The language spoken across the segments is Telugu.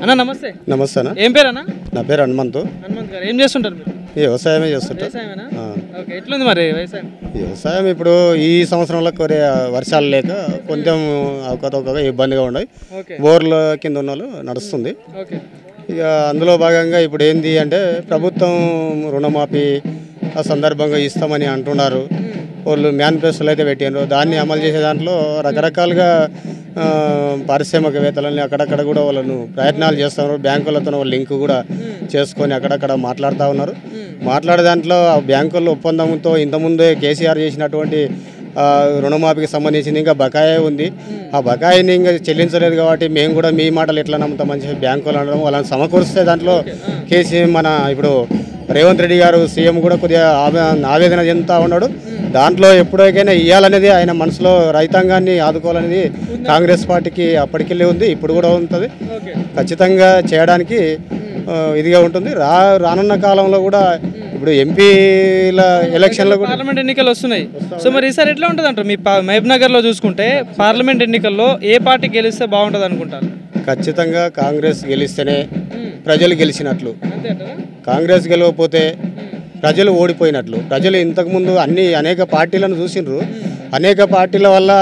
అన్న నమస్తే. నమస్తే అన్న. ఏం పేరు అన్న? నా పేరు హనుమంతు. హనుమంత్ గారు ఏం చేస్తుంటారు మీరు? వ్యవసాయమే చేస్తుంటా. వ్యవసాయమేనా? ఓకే, ఎట్లుంది మరి వ్యవసాయం? వ్యవసాయం ఇప్పుడు ఈ సంవత్సరంలో వర్షాలు లేక కొంచెం అవకతవకగా ఇబ్బందిగా ఉన్నాయి. ఓకే బోర్ల కింద ఉన్న వాళ్ళు నడుస్తుంది. ఓకే ఇక అందులో భాగంగా ఇప్పుడు ఏంది అంటే ప్రభుత్వం రుణమాఫీ ఆ సందర్భంగా ఇస్తామని అంటున్నారు. వాళ్ళు మేనిఫెస్టోలు అయితే పెట్టారు. దాన్ని అమలు చేసే దాంట్లో రకరకాలుగా పారిశ్రామికవేత్తలని అక్కడక్కడ కూడా వాళ్ళను ప్రయత్నాలు చేస్తున్నారు. బ్యాంకులతో వాళ్ళు లింక్ కూడా చేసుకొని అక్కడక్కడ మాట్లాడుతూ ఉన్నారు. మాట్లాడే దాంట్లో ఆ బ్యాంకుల ఒప్పందంతో ఇంతకుముందే కేసీఆర్ చేసినటువంటి రుణమాఫీకి సంబంధించింది ఇంకా బకాయి ఉంది. ఆ బకాయిని ఇంకా చెల్లించలేదు కాబట్టి మేము కూడా మీ మాటలు ఎట్లా నమ్ముతామని చెప్పి బ్యాంకులు అనడం వాళ్ళని సమకూరిస్తే దాంట్లో మన ఇప్పుడు రేవంత్ రెడ్డి గారు సీఎం కూడా కొద్దిగా ఆవేదన చెందుతూ ఉన్నాడు. దాంట్లో ఎప్పుడైనా ఇవ్వాలనేది ఆయన మనసులో రైతాంగాన్ని ఆదుకోవాలనేది కాంగ్రెస్ పార్టీకి అప్పటికెళ్ళి ఉంది, ఇప్పుడు కూడా ఉంటుంది. ఖచ్చితంగా చేయడానికి ఇదిగా ఉంటుంది. రానున్న కాలంలో కూడా ఇప్పుడు ఎంపీల ఎలక్షన్లో కూడా పార్లమెంట్ ఎన్నికలు వస్తున్నాయి. సో మరి ఈసారి ఎట్లా ఉంటుంది అంటారు? మీ మహబూబ్ నగర్లో చూసుకుంటే పార్లమెంట్ ఎన్నికల్లో ఏ పార్టీ గెలిస్తే బాగుంటుంది అనుకుంటారు? ఖచ్చితంగా కాంగ్రెస్ గెలిస్తేనే ప్రజలు గెలిచినట్లు. కాంగ్రెస్ గెలవకపోతే ప్రజలు ఓడిపోయినట్లు. ప్రజలు ఇంతకుముందు అనేక పార్టీలను చూసిండ్రు. అనేక పార్టీల వల్ల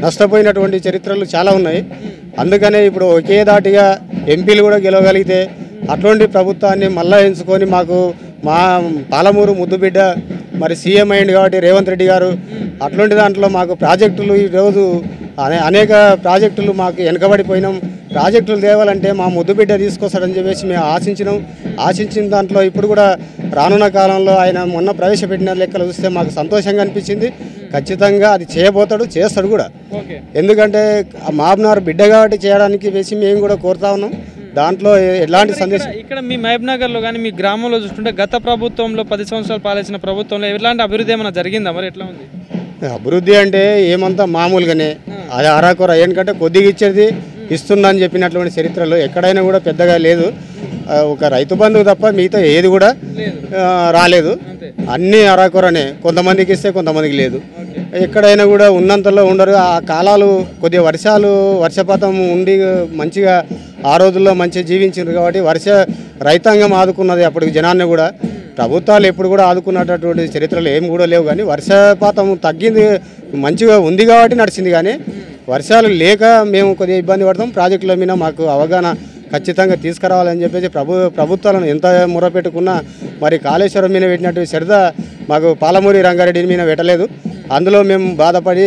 నష్టపోయినటువంటి చరిత్రలు చాలా ఉన్నాయి. అందుకనే ఇప్పుడు ఒకే దాటిగా ఎంపీలు కూడా గెలవగలిగితే అటువంటి ప్రభుత్వాన్ని మళ్ళా ఎంచుకొని మా పాలమూరు ముద్దుబిడ్డ మరి సీఎం అయింది కాబట్టి రేవంత్ రెడ్డి గారు అటువంటి దాంట్లో మాకు ప్రాజెక్టులు ఈరోజు అనేక ప్రాజెక్టులు మాకు వెనకబడిపోయినాం. ప్రాజెక్టులు తేవాలంటే మా ముద్దుబిడ్డ తీసుకొస్తాడని చెప్పేసి మేము ఆశించిన దాంట్లో ఇప్పుడు కూడా రానున్న కాలంలో ఆయన మొన్న ప్రవేశపెట్టిన లెక్కలు చూస్తే మాకు సంతోషంగా అనిపించింది. ఖచ్చితంగా అది చేయబోతాడు, చేస్తాడు కూడా. ఎందుకంటే మహబూబ్నగర్ బిడ్డ కాబట్టి చేయడానికి వేసి మేము కూడా కోరుతా ఉన్నాం. దాంట్లో ఎలాంటి సందేశం ఇక్కడ మీ మహబూబ్ నగర్లో కానీ మీ గ్రామంలో చూస్తుంటే గత ప్రభుత్వంలో 10 సంవత్సరాలు పాలించిన ప్రభుత్వంలో ఎలాంటి అభివృద్ధి ఏమైనా జరిగిందా? మరి ఎట్లా ఉంది అభివృద్ధి? అంటే ఏమంతా మామూలుగానే అది అరాకొర. ఏంటంటే కొద్దిగా ఇచ్చేది ఇస్తుందని చెప్పినటువంటి చరిత్రలో ఎక్కడైనా కూడా పెద్దగా లేదు. ఒక రైతు బంధువు తప్ప మిగతా ఏది కూడా రాలేదు. అన్నీ అరాకొరనే. కొంతమందికి ఇస్తే కొంతమందికి లేదు. ఎక్కడైనా కూడా ఉన్నంతలో ఉండరు. ఆ కాలాలు కొద్దిగా వర్షపాతం ఉండి మంచిగా ఆ రోజుల్లో మంచిగా జీవించారు కాబట్టి రైతాంగం ఆదుకున్నది అప్పటికి జనాన్ని కూడా. ప్రభుత్వాలు ఎప్పుడు కూడా ఆదుకున్నటువంటి చరిత్రలు ఏమి కూడా లేవు. కానీ వర్షపాతం తగ్గింది, మంచిగా ఉంది కాబట్టి నడిచింది. కానీ వర్షాలు లేక మేము కొద్దిగా ఇబ్బంది పడతాం. ప్రాజెక్టుల మీద మాకు అవగాహన ఖచ్చితంగా తీసుకురావాలని చెప్పేసి ప్రభుత్వాలను ఎంత మొరపెట్టుకున్నా మరి కాళేశ్వరం మీద పెట్టినట్టు శ్రద్ధ మాకు పాలమూరి రంగారెడ్డి మీద పెట్టలేదు. అందులో మేము బాధపడి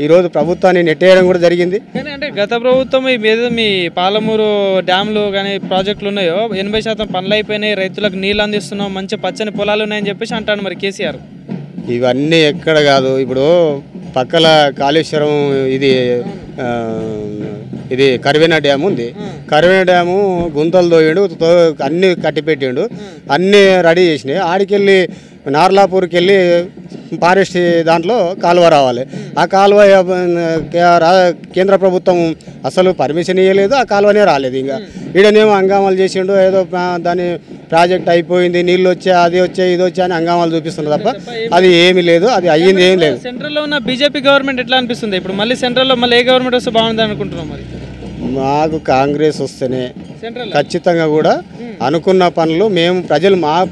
ఈరోజు ప్రభుత్వాన్ని నెట్టేయడం కూడా జరిగింది. కానీ అంటే గత ప్రభుత్వం మీ పాలమూరు డ్యామ్లు కానీ ప్రాజెక్టులు ఉన్నాయో 80% పనులు అయిపోయినాయి, రైతులకు నీళ్ళు అందిస్తున్నాం, మంచి పచ్చని పొలాలు ఉన్నాయని చెప్పేసి అంటాడు మరి కేసీఆర్. ఇవన్నీ ఎక్కడ కాదు. ఇప్పుడు పక్కల కాళేశ్వరం ఇది కరివేనా డ్యామ్ ఉంది. కరివేనా డ్యాము గుంతలు తోయిండు, అన్నీ కట్టిపెట్టిండు, అన్నీ రెడీ చేసినాయి. ఆడికెళ్ళి నార్లాపూర్కి వెళ్ళి ఫారెస్ట్ దాంట్లో కాలువ రావాలి. ఆ కాలువ కేంద్ర ప్రభుత్వం అసలు పర్మిషన్ ఇవ్వలేదు. ఆ కాలువనే రాలేదు. ఇంకా ఈడనేమో హంగామాలు చేసిండు. ఏదో దాని ప్రాజెక్ట్ అయిపోయింది, నీళ్ళు వచ్చాయి, అది వచ్చాయి, ఇది వచ్చాయి అని హంగామాలు చూపిస్తున్నారు తప్ప అది ఏమీ లేదు. అది అయ్యింది ఏం లేదు. సెంట్రల్లో ఉన్న బీజేపీ గవర్నమెంట్ ఎట్లా అనిపిస్తుంది? ఇప్పుడు మళ్ళీ సెంట్రల్లో మళ్ళీ ఏ గవర్నమెంట్ వస్తే బాగుంది అనుకుంటున్నాం? మరి మాకు కాంగ్రెస్ వస్తేనే ఖచ్చితంగా కూడా అనుకున్న పనులు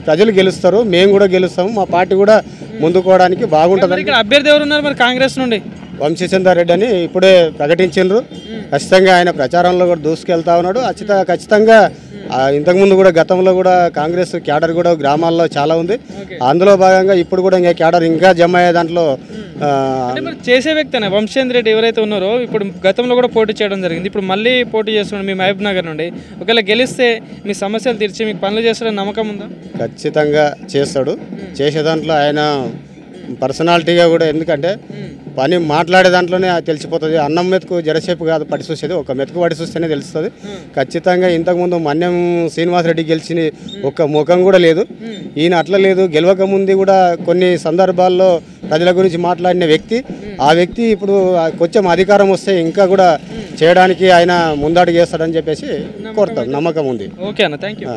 ప్రజలు గెలుస్తారు, మేము కూడా గెలుస్తాము. మా పార్టీ కూడా ముందుకోవడానికి బాగుంటుంది. ఇక్కడ అభ్యర్థి ఎవరు ఉన్నారు మరి కాంగ్రెస్ నుండి? వంశీచంద్ర రెడ్డి అని ఇప్పుడే ప్రకటించారు. ఖచ్చితంగా ఆయన ప్రచారంలో కూడా దూసుకెళ్తా ఉన్నాడు. ఖచ్చితంగా ఇంతకుముందు కూడా గతంలో కూడా కాంగ్రెస్ క్యాడర్ కూడా గ్రామాల్లో చాలా ఉంది. అందులో భాగంగా ఇప్పుడు కూడా ఇంకా క్యాడర్ ఇంకా జమ అయ్యే దాంట్లో చేసే వ్యక్తి అనే వంశీచంద్ర రెడ్డి ఎవరైతే ఉన్నారో ఇప్పుడు గతంలో కూడా పోటీ చేయడం జరిగింది. ఇప్పుడు మళ్ళీ పోటీ చేస్తున్నాడు మీ మహబూబ్ నగర్ నుండి. ఒకవేళ గెలిస్తే మీ సమస్యలు తీర్చి మీకు పనులు చేస్తాడని నమ్మకం ఉందా? ఖచ్చితంగా చేస్తాడు. చేసే దాంట్లో ఆయన పర్సనాలిటీగా కూడా, ఎందుకంటే పని మాట్లాడే దాంట్లోనే తెలిసిపోతుంది. అన్నం మెతుకు జరసేపు కాదు పడి చూసేది, ఒక మెతుకు పడి చూస్తేనే తెలుస్తుంది. ఖచ్చితంగా ఇంతకుముందు మన్యం శ్రీనివాసరెడ్డి గెలిచిన ఒక్క ముఖం కూడా లేదు. ఈయన అట్లా లేదు. గెలవక ముందు కూడా కొన్ని సందర్భాల్లో ప్రజల గురించి మాట్లాడిన వ్యక్తి. ఆ వ్యక్తి ఇప్పుడు కొంచెం అధికారం వస్తే ఇంకా కూడా చేయడానికి ఆయన ముందడుగు చేస్తాడని చెప్పేసి కోరుతాం, నమ్మకం ఉంది. ఓకే అన్న, థ్యాంక్ యూ.